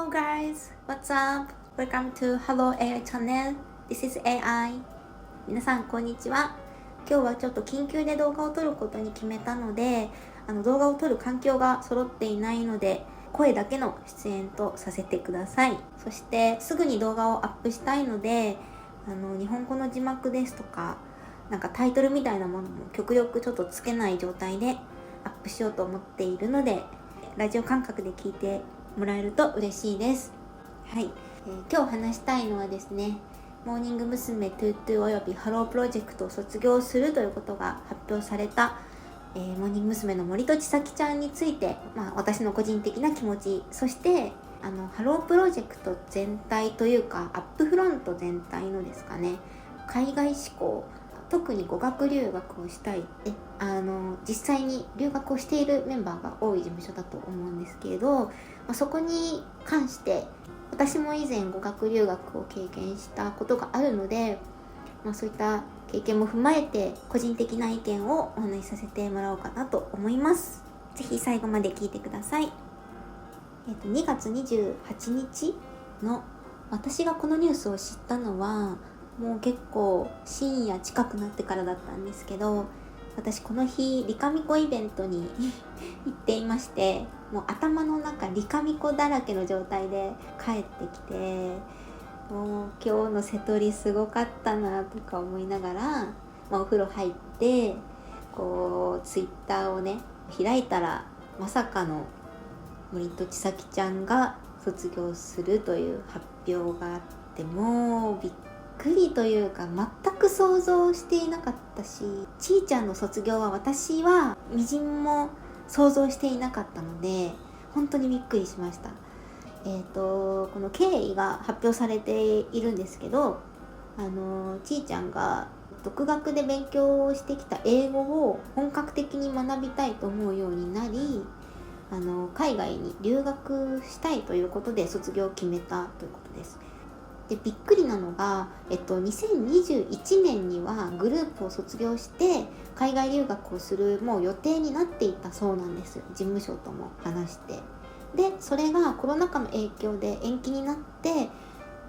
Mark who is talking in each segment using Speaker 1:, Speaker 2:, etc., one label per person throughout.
Speaker 1: Hello guys, what's up? Welcome to Hello AI Channel. This is AI. 皆さんこんにちは。今日はちょっと緊急で動画を撮ることに決めたので、動画を撮る環境が揃っていないので、声だけの出演とさせてください。そしてすぐに動画をアップしたいので、日本語の字幕ですとか、なんかタイトルみたいなものも極力ちょっとつけない状態でアップしようと思っているので、ラジオ感覚で聞いてもらえると嬉しいです。はい、今日話したいのはですね、モーニング娘。トゥートゥおよびハロープロジェクトを卒業するということが発表された、モーニング娘。の森戸千咲ちゃんについて、私の個人的な気持ち、そしてハロープロジェクト全体というかアップフロント全体のですかね、海外志向、特に語学留学をしたい実際に留学をしているメンバーが多い事務所だと思うんですけれど、そこに関して私も以前語学留学を経験したことがあるので、そういった経験も踏まえて個人的な意見をお話しさせてもらおうかなと思います。ぜひ最後まで聞いてください。2月28日の私がこのニュースを知ったのはもう結構深夜近くなってからだったんですけど、私この日リカミコイベントに行っていまして、もう頭の中リカミコだらけの状態で帰ってきて、もう今日の瀬戸りすごかったなとか思いながら、お風呂入ってこうツイッターをね開いたら、まさかの森戸千咲ちゃんが卒業するという発表があって、もうびっくりというか全く想像していなかったし、ちーちゃんの卒業は私はみじんも想像していなかったので本当にびっくりしました。この経緯が発表されているんですけど、ちーちゃんが独学で勉強をしてきた英語を本格的に学びたいと思うようになり、海外に留学したいということで卒業を決めたということです。でびっくりなのが、2021年にはグループを卒業して海外留学をするもう予定になっていたそうなんですよ。事務所とも話して、でそれがコロナ禍の影響で延期になって、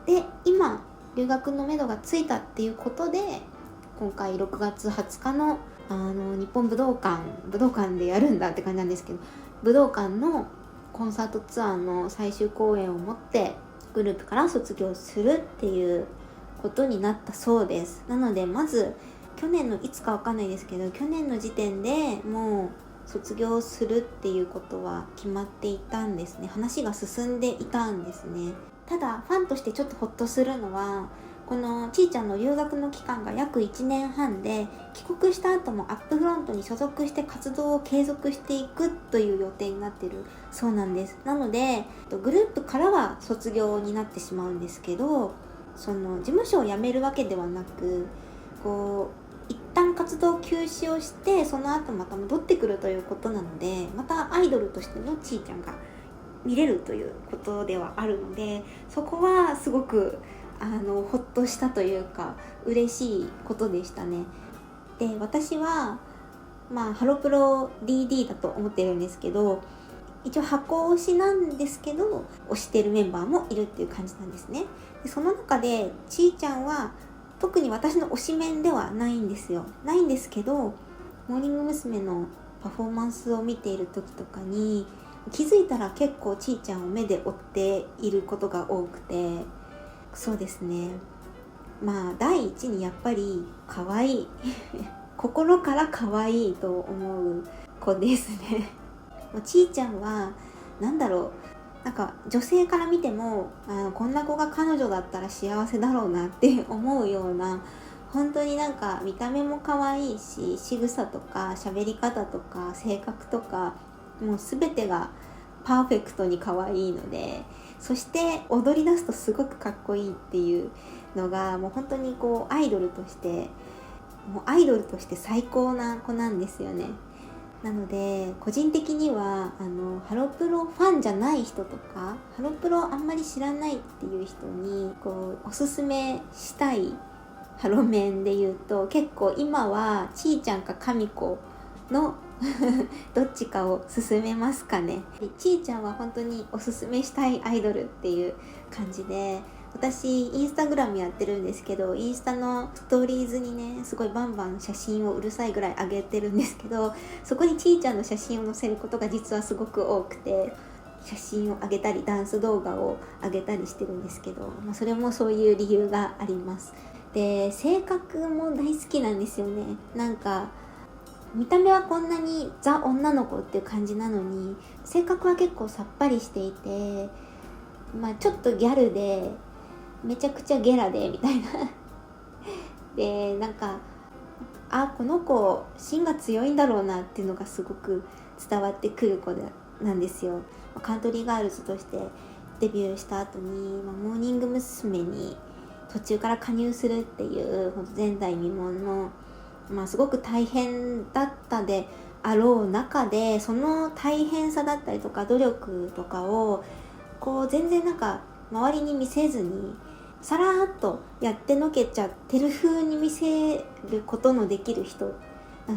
Speaker 1: で今留学のめどがついたっていうことで、今回6月20日の日本武道館でやるんだって感じなんですけど、武道館のコンサートツアーの最終公演をもってグループから卒業するっていうことになったそうです。なのでまず去年のいつかわかんないですけど、去年の時点でもう卒業するっていうことは決まっていたんですね。話が進んでいたんですね。ただファンとしてちょっとホッとするのは、このちーちゃんの留学の期間が約1年半で、帰国した後もアップフロントに所属して活動を継続していくという予定になっているそうなんです。なのでグループからは卒業になってしまうんですけど、その事務所を辞めるわけではなく、こう一旦活動休止をしてその後また戻ってくるということなので、またアイドルとしてのちーちゃんが見れるということではあるので、そこはすごくほっとしたというか嬉しいことでしたね。で私はハロプロ DD だと思ってるんですけど、一応箱推しなんですけど推してるメンバーもいるっていう感じなんですね。でその中でちーちゃんは特に私の推しメンではないんですけど、モーニング娘。のパフォーマンスを見ている時とかに気づいたら結構ちーちゃんを目で追っていることが多くて、そうですね、第一にやっぱり可愛い心から可愛いと思う子ですねちーちゃんはなんか女性から見てもこんな子が彼女だったら幸せだろうなって思うような、本当になんか見た目も可愛いし、仕草とか喋り方とか性格とかもう全てがパーフェクトに可愛いので、そして踊り出すとすごくかっこいいっていうのがもう本当にこうアイドルとして最高な子なんですよね。なので個人的にはハロプロファンじゃない人とか、ハロプロあんまり知らないっていう人にこうおすすめしたいハロメンで言うと、結構今はちーちゃんかかみこのどっちかを勧めますかね。ちーちゃんは本当におすすめしたいアイドルっていう感じで、私インスタグラムやってるんですけど、インスタのストーリーズにねすごいバンバン写真をうるさいぐらい上げてるんですけど、そこにちーちゃんの写真を載せることが実はすごく多くて、写真を上げたりダンス動画を上げたりしてるんですけど、それもそういう理由があります。で、性格も大好きなんですよね。なんか見た目はこんなにザ女の子っていう感じなのに、性格は結構さっぱりしていて、ちょっとギャルでめちゃくちゃゲラでみたいなで、なんかこの子芯が強いんだろうなっていうのがすごく伝わってくる子なんですよ。カントリーガールズとしてデビューした後に、モーニング娘。に途中から加入するっていう本当前代未聞の、すごく大変だったであろう中で、その大変さだったりとか努力とかを全然なんか周りに見せずにさらーっとやってのけちゃってる風に見せることのできる人、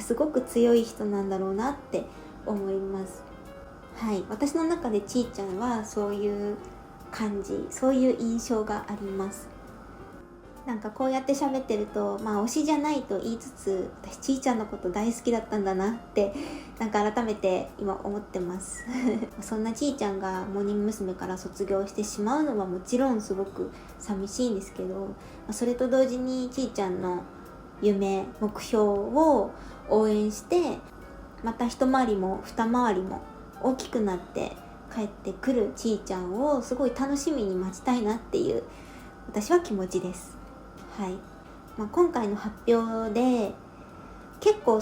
Speaker 1: すごく強い人なんだろうなって思います。はい、私の中でちーちゃんはそういう感じ、そういう印象があります。なんかこうやって喋ってると、推しじゃないと言いつつ、私ちーちゃんのこと大好きだったんだなってなんか改めて今思ってますそんなちーちゃんがモーニング娘。から卒業してしまうのはもちろんすごく寂しいんですけど、それと同時にちーちゃんの夢目標を応援して、また一回りも二回りも大きくなって帰ってくるちーちゃんをすごい楽しみに待ちたいなっていう私は気持ちです。はい。今回の発表で結構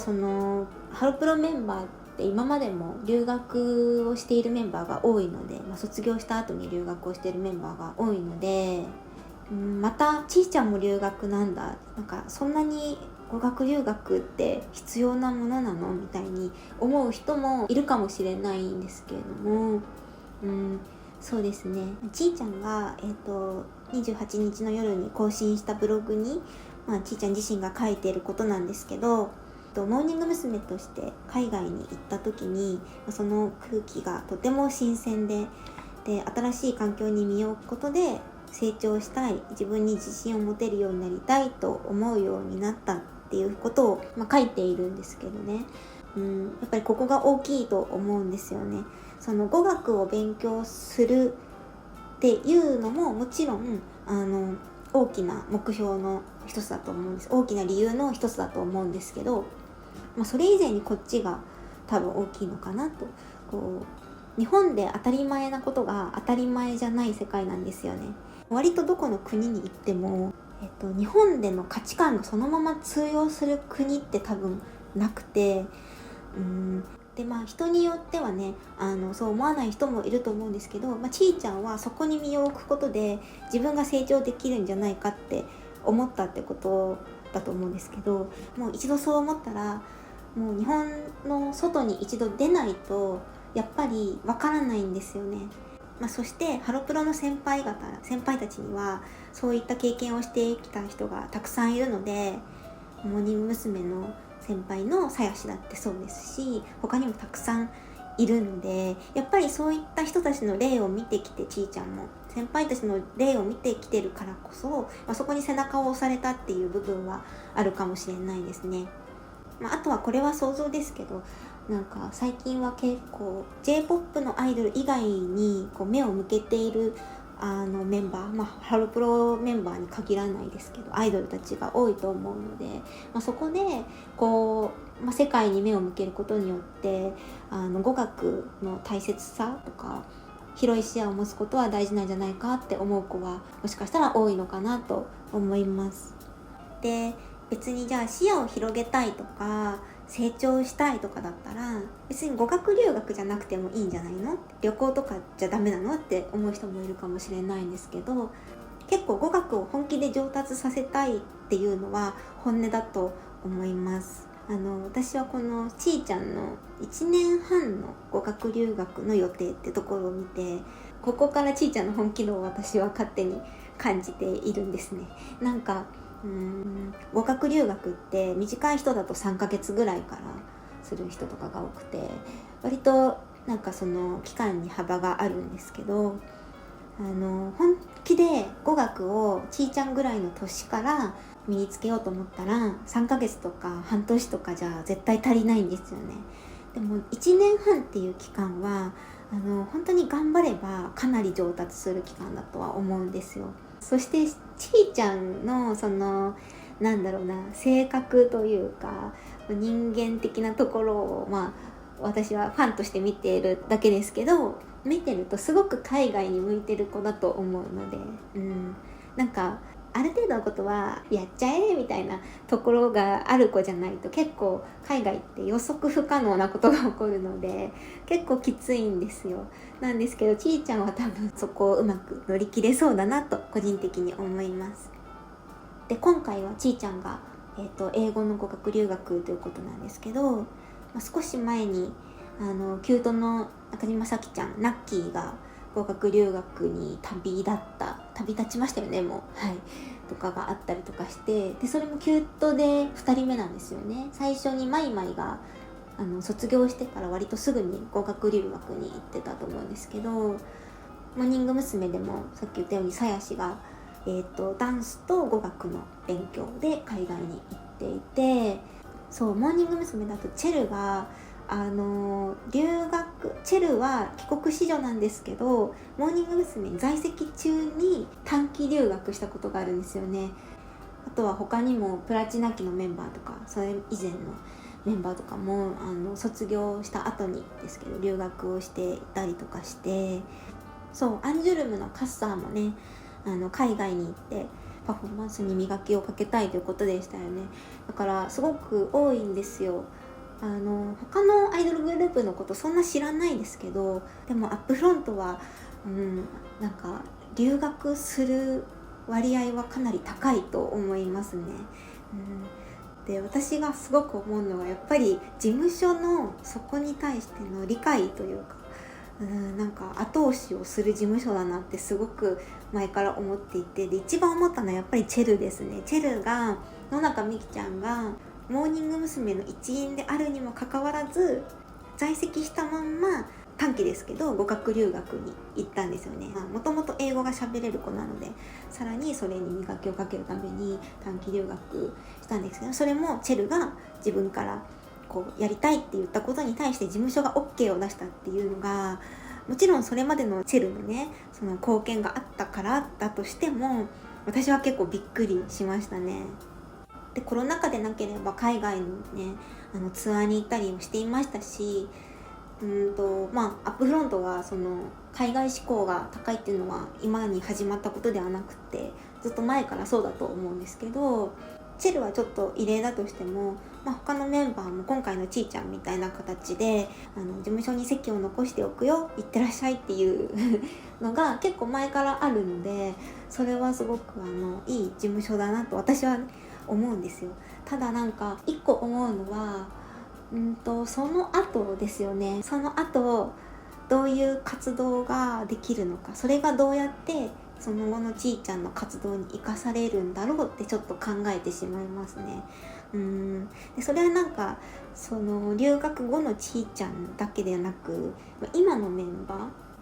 Speaker 1: ハロプロメンバーって今までも留学をしているメンバーが多いので、卒業した後に留学をしているメンバーが多いので、またちーちゃんも留学なんだ、なんかそんなに語学留学って必要なものなのみたいに思う人もいるかもしれないんですけれども、そうですね、ちーちゃんが、28日の夜に更新したブログに、ちーちゃん自身が書いていることなんですけど、モーニング娘。として海外に行った時に、その空気がとても新鮮で、新しい環境に身を置くことで成長したい、自分に自信を持てるようになりたいと思うようになったっていうことを、書いているんですけどね、やっぱりここが大きいと思うんですよね。その語学を勉強するっていうのももちろん大きな目標の一つだと思うんです。大きな理由の一つだと思うんですけど、それ以前にこっちが多分大きいのかなと。日本で当たり前なことが当たり前じゃない世界なんですよね。割とどこの国に行っても、日本での価値観がそのまま通用する国って多分なくて、で人によってはねそう思わない人もいると思うんですけど、ちーちゃんはそこに身を置くことで自分が成長できるんじゃないかって思ったってことだと思うんですけど、もう一度そう思ったらもう日本の外に一度出ないとやっぱりわからないんですよね。そしてハロプロの先輩たちにはそういった経験をしてきた人がたくさんいるので、モーニング娘。の先輩の鞘師だってそうですし、他にもたくさんいるので、やっぱりそういった人たちの例を見てきて、ちーちゃんも先輩たちの例を見てきてるからこそ、そこに背中を押されたっていう部分はあるかもしれないですね。あとはこれは想像ですけど、なんか最近は結構 J-POP のアイドル以外に目を向けているメンバー、ハロプロメンバーに限らないですけどアイドルたちが多いと思うので、そこで世界に目を向けることによって語学の大切さとか広い視野を持つことは大事なんじゃないかって思う子はもしかしたら多いのかなと思います。で、別にじゃあ視野を広げたいとか成長したいとかだったら別に語学留学じゃなくてもいいんじゃないの、旅行とかじゃダメなのって思う人もいるかもしれないんですけど、結構語学を本気で上達させたいっていうのは本音だと思います。私はこのちーちゃんの1年半の語学留学の予定ってところを見て、ここからちーちゃんの本気度を私は勝手に感じているんですね。なんか語学留学って短い人だと3ヶ月ぐらいからする人とかが多くて、割となんかその期間に幅があるんですけど、本気で語学をちいちゃんぐらいの年から身につけようと思ったら3ヶ月とか半年とかじゃ絶対足りないんですよね。でも1年半っていう期間は本当に頑張ればかなり上達する期間だとは思うんですよ。そしてちいちゃんのその性格というか人間的なところを私はファンとして見ているだけですけど、見てるとすごく海外に向いてる子だと思うので、なんかある程度のことはやっちゃえみたいなところがある子じゃないと、結構海外って予測不可能なことが起こるので結構きついんですよ。なんですけどちいちゃんは多分そこをうまく乗り切れそうだなと個人的に思います。で、今回はちいちゃんが、英語の語学留学ということなんですけど、少し前にキュートの中島咲ちゃん、ナッキーが語学留学に旅立ちましたよね、もう、とかがあったりとかして、でそれもキュートで2人目なんですよね。最初にマイマイが卒業してから割とすぐに語学留学に行ってたと思うんですけど、モーニング娘。でもさっき言ったようにさやしが、ダンスと語学の勉強で海外に行っていて、そうモーニング娘。だとチェルがチェルは帰国子女なんですけど、モーニング娘。に在籍中に短期留学したことがあるんですよね。あとは他にもプラチナ期のメンバーとか、それ以前のメンバーとかも卒業した後にですけど留学をしていたりとかして、そうアンジュルムのカッサーもね海外に行ってパフォーマンスに磨きをかけたいということでしたよね。だからすごく多いんですよ。他のアイドルグループのことそんな知らないですけど、でもアップフロントは、なんか留学する割合はかなり高いと思いますね。で、私がすごく思うのはやっぱり事務所のそこに対しての理解というか、なんか後押しをする事務所だなってすごく前から思っていて、で一番思ったのはやっぱりチェルですね。チェルが野中美希ちゃんがモーニング娘。の一員であるにもかかわらず在籍したまんま短期ですけど語学留学に行ったんですよね。もともと英語が喋れる子なので、さらにそれに磨きをかけるために短期留学したんですけど、それもチェルが自分からこうやりたいって言ったことに対して事務所が OK を出したっていうのが、もちろんそれまでのチェルのねその貢献があったからだとしても、私は結構びっくりしましたね。でコロナ禍でなければ海外のねツアーに行ったりもしていましたし、アップフロントがその海外志向が高いっていうのは今に始まったことではなくて、ずっと前からそうだと思うんですけど、チェルはちょっと異例だとしても、他のメンバーも今回のちーちゃんみたいな形で事務所に席を残しておくよ、行ってらっしゃいっていうのが結構前からあるので、それはすごくいい事務所だなと私は思うんですよ。ただなんか一個思うのはその後ですよね。その後どういう活動ができるのか、それがどうやってその後のちーちゃんの活動に生かされるんだろうってちょっと考えてしまいますね。でそれはなんかその留学後のちーちゃんだけでなく、今のメンバー、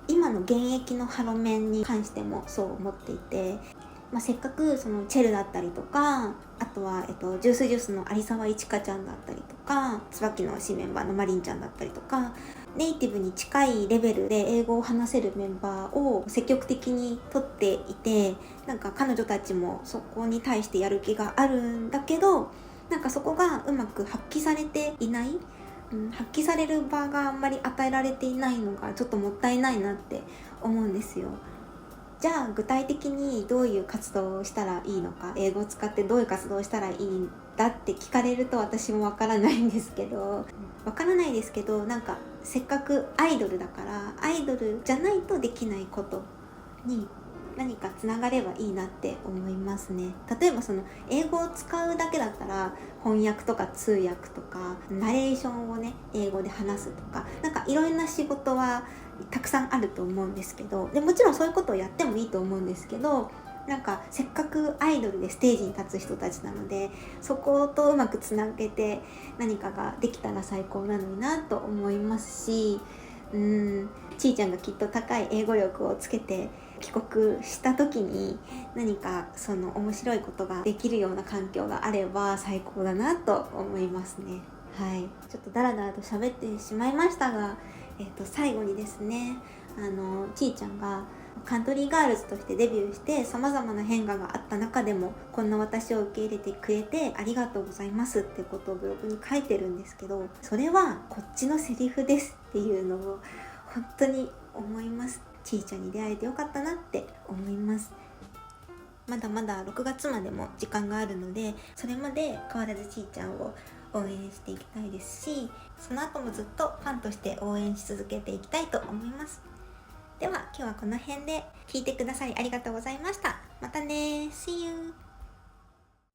Speaker 1: 今の現役のハロメンに関してもそう思っていて、せっかくそのチェルだったりとか、あとは、ジュースの有沢いちかちゃんだったりとか、椿の新メンバーのマリンちゃんだったりとか、ネイティブに近いレベルで英語を話せるメンバーを積極的に取っていて、なんか彼女たちもそこに対してやる気があるんだけど、なんかそこがうまく発揮されていない、発揮される場があんまり与えられていないのがちょっともったいないなって思うんですよ。じゃあ具体的にどういう活動をしたらいいのか、英語を使ってどういう活動をしたらいいんだって聞かれると私もわからないんですけど、なんかせっかくアイドルだから、アイドルじゃないとできないことに何かつながればいいなって思いますね。例えばその英語を使うだけだったら翻訳とか通訳とかナレーションをね英語で話すとか、なんかいろんな仕事はたくさんあると思うんですけど、でもちろんそういうことをやってもいいと思うんですけど、なんかせっかくアイドルでステージに立つ人たちなので、そことうまくつなげて何かができたら最高なのになと思いますし、ちーちゃんがきっと高い英語力をつけて帰国した時に何かその面白いことができるような環境があれば最高だなと思いますね。はい、ちょっとダラダラと喋ってしまいましたが、最後にですね、ちーちゃんがカントリーガールズとしてデビューして様々な変化があった中でもこんな私を受け入れてくれてありがとうございますってことをブログに書いてるんですけど、それはこっちのセリフですっていうのを本当に思います。ちーちゃんに出会えてよかったなって思います。まだまだ6月までも時間があるので、それまで変わらずちーちゃんを応援していきたいですし、その後もずっとファンとして応援し続けていきたいと思います。では今日はこの辺で聞いてくださりありがとうございました。またね。See you!